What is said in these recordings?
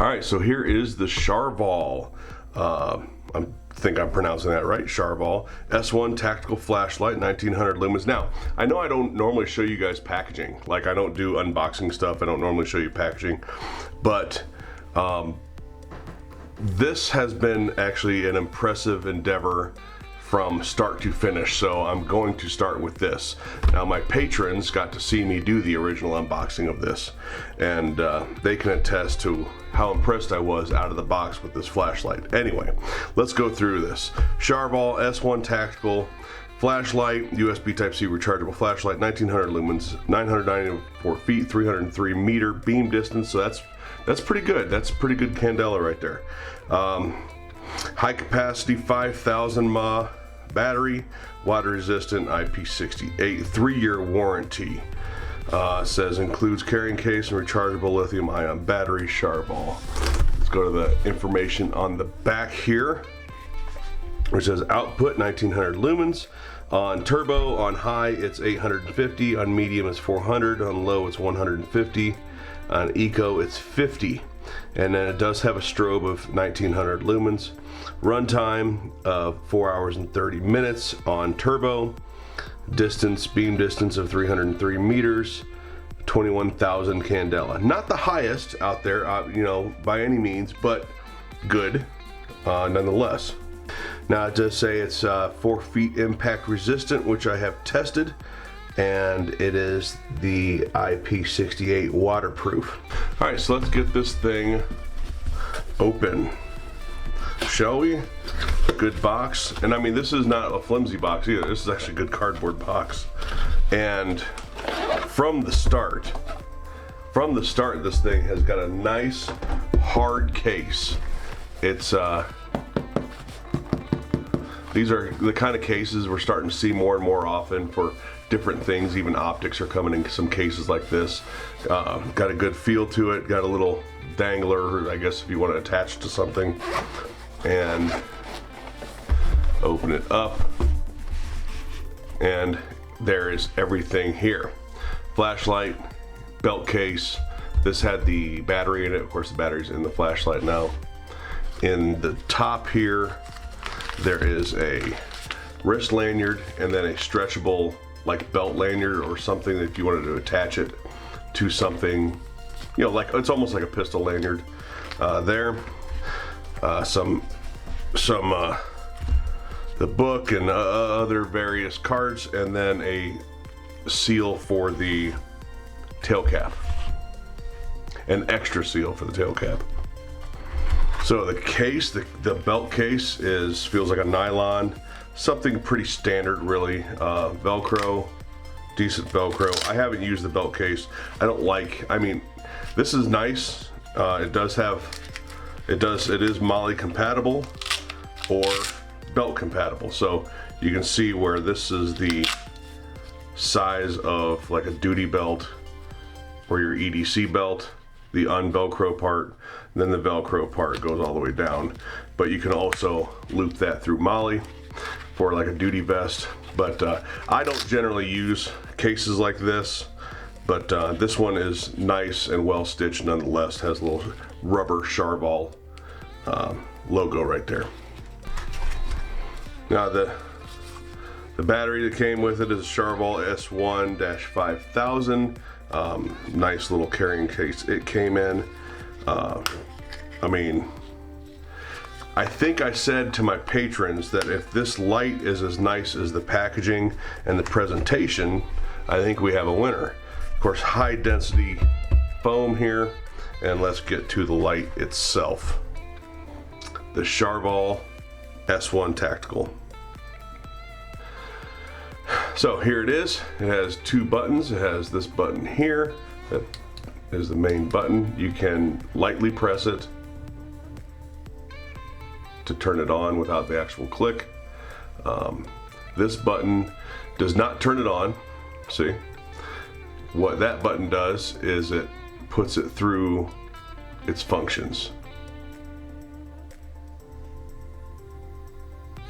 All right, so here is the Sharvol. I think I'm pronouncing that right, Sharvol. S1 tactical flashlight, 1900 lumens. Now, I know I don't normally show you guys packaging. Like, I don't do unboxing stuff. I don't normally show you packaging. But this has been actually an impressive endeavor from start to finish, so I'm going to start with this. Now, my patrons got to see me do the original unboxing of this, and they can attest to how impressed I was out of the box with this flashlight. Anyway, let's go through this. Sharvol S1 tactical flashlight, USB Type-C rechargeable flashlight, 1900 lumens, 994 feet, 303 meter beam distance, so that's pretty good. That's pretty good candela right there. High capacity 5000 mAh battery, water resistant, IP68, 3-year warranty. Says includes carrying case and rechargeable lithium ion battery. Sharvol. Let's go to the information on the back here, which says output 1900 lumens. On turbo, on high it's 850, on medium it's 400, on low it's 150, on eco it's 50. And then it does have a strobe of 1900 lumens. Runtime of 4 hours and 30 minutes on turbo. Distance, beam distance of 303 meters, 21,000 candela. Not the highest out there, you know, by any means, but good nonetheless. Now it does say it's 4 feet impact resistant, which I have tested, and it is the IP68 waterproof. All right, so let's get this thing open, shall we? Good box, and I mean, this is not a flimsy box either. This is actually a good cardboard box. And from the start, this thing has got a nice hard case. It's these are the kind of cases we're starting to see more and more often for different things. Even optics are coming in some cases like this. Got a good feel to it. Got a little dangler, I guess, if you want to attach to something. And open it up, and there is everything here. Flashlight, belt case. This had the battery in it. Of course, the battery's in the flashlight now. In the top here, there is a wrist lanyard and then a stretchable like belt lanyard or something that if you wanted to attach it to something, you know, like it's almost like a pistol lanyard there. The book and other various cards, and then a seal for the tail cap, an extra seal for the tail cap. So the case, the belt case feels like a nylon, something pretty standard really. Velcro, decent Velcro. I haven't used the belt case. I mean, this is nice. It is MOLLE compatible or belt compatible. So you can see where this is the size of like a duty belt or your EDC belt, the unvelcro part, and then the Velcro part goes all the way down. But you can also loop that through MOLLE for like a duty vest. But I don't generally use cases like this, but this one is nice and well stitched nonetheless. Has a little rubber Sharvol logo right there. Now the battery that came with it is a Sharvol S1-5000. Nice little carrying case it came in. I mean, I think I said to my patrons that if this light is as nice as the packaging and the presentation, I think we have a winner. Of course, high density foam here, and let's get to the light itself. The Sharvol S1 Tactical. So here it is. It has 2 buttons. It has this button here that is the main button. You can lightly press it to turn it on without the actual click. This button does not turn it on. See? What that button does is it puts it through its functions.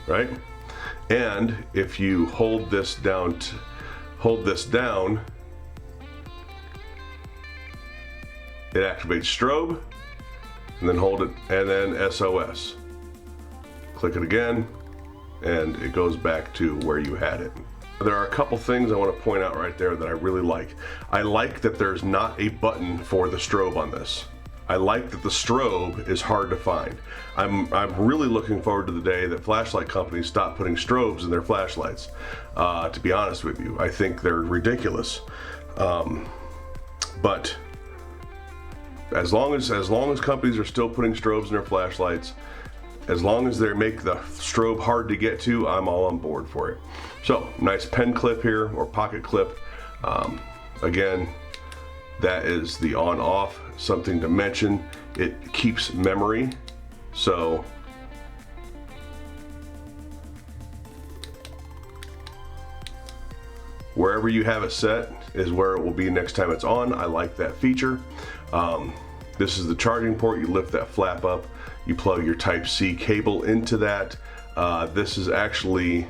Right? And if you hold this down, it activates strobe, and then hold it, and then SOS. Click it again, and it goes back to where you had it. There are a couple things I want to point out right there that I really like. I like that there's not a button for the strobe on this. I like that the strobe is hard to find. I'm really looking forward to the day that flashlight companies stop putting strobes in their flashlights. To be honest with you, I think they're ridiculous. But as long as companies are still putting strobes in their flashlights, as long as they make the strobe hard to get to, I'm all on board for it. So, nice pen clip here, or pocket clip. Again, that is the on-off. Something to mention, it keeps memory. So, wherever you have it set is where it will be next time it's on. I like that feature. This is the charging port. You lift that flap up, you plug your Type-C cable into that. This is actually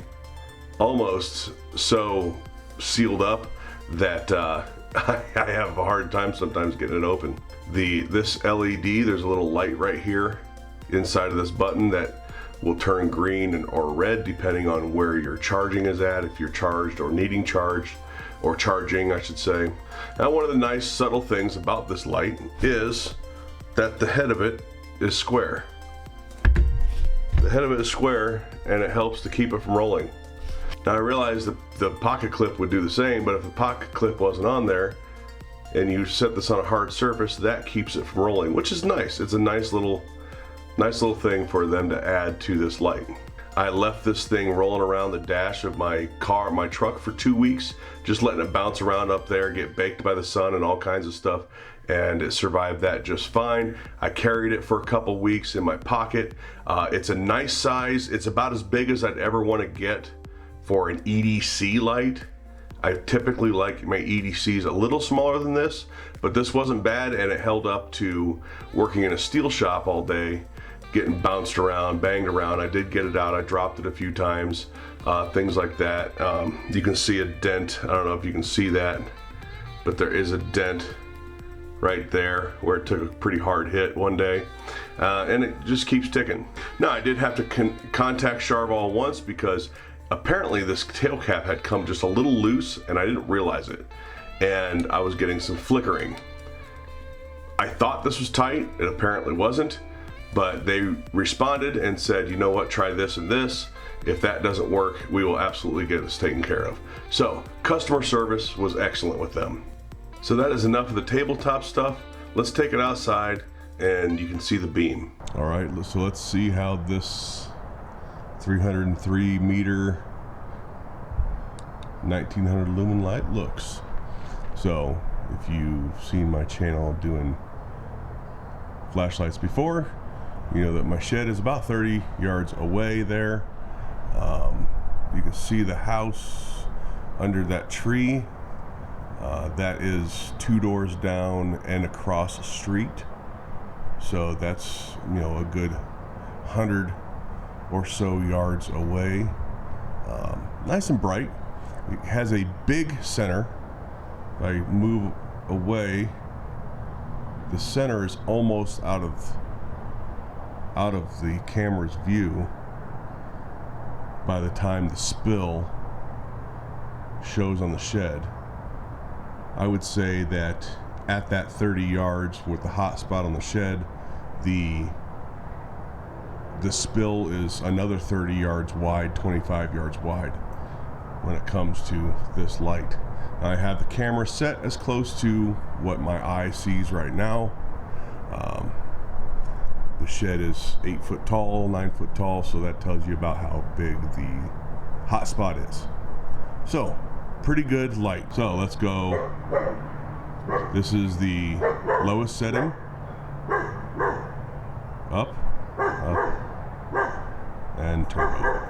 almost so sealed up that I have a hard time sometimes getting it open. This LED, there's a little light right here inside of this button that will turn green or red depending on where your charging is at, if you're charged or needing charged, or charging, I should say. Now, one of the nice subtle things about this light is that the head of it is square. The head of it is square, and it helps to keep it from rolling. Now, I realize the pocket clip would do the same, but if the pocket clip wasn't on there and you set this on a hard surface, that keeps it from rolling, which is nice. It's a nice little thing for them to add to this light. I left this thing rolling around the dash of my truck for 2 weeks, just letting it bounce around up there, get baked by the sun and all kinds of stuff, and it survived that just fine. I carried it for a couple weeks in my pocket. It's a nice size. It's about as big as I'd ever want to get for an EDC light. I typically like my EDCs a little smaller than this, but this wasn't bad, and it held up to working in a steel shop all day, getting bounced around, banged around. I did get it out. I dropped it a few times, things like that. You can see a dent. I don't know if you can see that, but there is a dent right there where it took a pretty hard hit one day, and it just keeps ticking. Now, I did have to contact Sharvol once because apparently this tail cap had come just a little loose and I didn't realize it, and I was getting some flickering. I thought this was tight. It apparently wasn't, but they responded and said, you know what, try this and this. If that doesn't work, we will absolutely get this taken care of. So customer service was excellent with them. So that is enough of the tabletop stuff. Let's take it outside and you can see the beam. All right, so let's see how this 303 meter 1900 lumen light looks. So if you've seen my channel doing flashlights before, you know that my shed is about 30 yards away there. You can see the house under that tree. That is 2 doors down and across the street. So that's, you know, a good 100 or so yards away. Nice and bright. It has a big center. If I move away, the center is almost out of the camera's view by the time the spill shows on the shed. I would say that at that 30 yards with the hot spot on the shed, the spill is another 30 yards wide, 25 yards wide when it comes to this light. I have the camera set as close to what my eye sees right now. The shed is 8 foot tall, 9 foot tall, so that tells you about how big the hot spot is. So, pretty good light. So let's go. This is the lowest setting. Up, and turbo.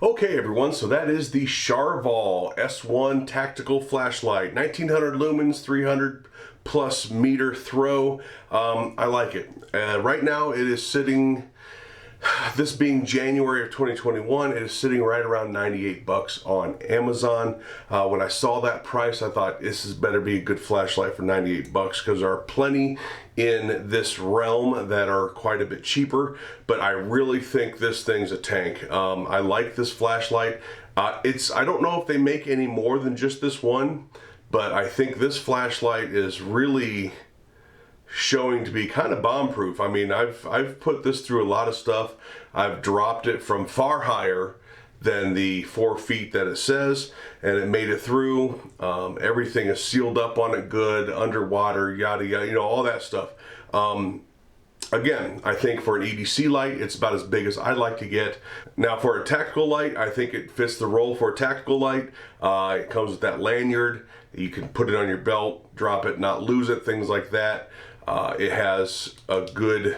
Okay everyone, so that is the Sharvol S1 tactical flashlight, 1900 lumens, 300 plus meter throw. I like it. Right now it is sitting This being January of 2021, it is sitting right around 98 bucks on Amazon. When I saw that price, I thought this better be a good flashlight for 98 bucks, because there are plenty in this realm that are quite a bit cheaper, but I really think this thing's a tank. I like this flashlight. I don't know if they make any more than just this one, but I think this flashlight is really showing to be kind of bomb proof. I mean, I've put this through a lot of stuff. I've dropped it from far higher than the 4 feet that it says, and it made it through. Everything is sealed up on it good, underwater, yada yada, you know, all that stuff. Again, I think for an EDC light, it's about as big as I'd like to get. Now for a tactical light, I think it fits the role for a tactical light. It comes with that lanyard. You can put it on your belt, drop it, not lose it, things like that. It has a good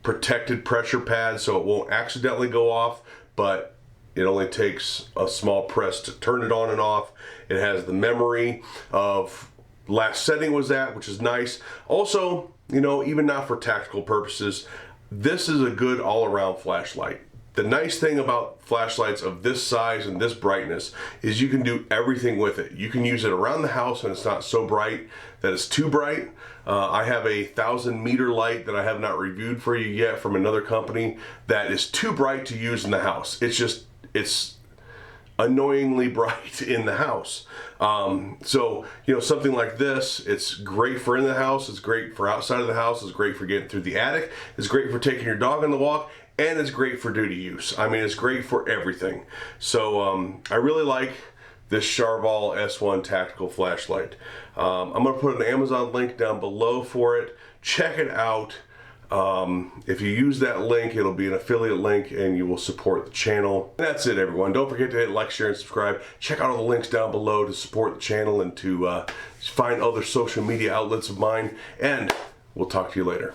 protected pressure pad, so it won't accidentally go off, but it only takes a small press to turn it on and off. It has the memory of last setting was at, which is nice. Also, you know, even not for tactical purposes, this is a good all-around flashlight. The nice thing about flashlights of this size and this brightness is you can do everything with it. You can use it around the house and it's not so bright that it's too bright. I have a 1,000-meter light that I have not reviewed for you yet from another company that is too bright to use in the house. It's annoyingly bright in the house. So, you know, something like this, it's great for in the house, it's great for outside of the house, it's great for getting through the attic, it's great for taking your dog on the walk, and it's great for duty use. I mean, it's great for everything. So I really like this Sharvol S1 tactical flashlight. I'm gonna put an Amazon link down below for it. Check it out. If you use that link, it'll be an affiliate link and you will support the channel. That's it, everyone. Don't forget to hit like, share, and subscribe. Check out all the links down below to support the channel and to find other social media outlets of mine. And we'll talk to you later.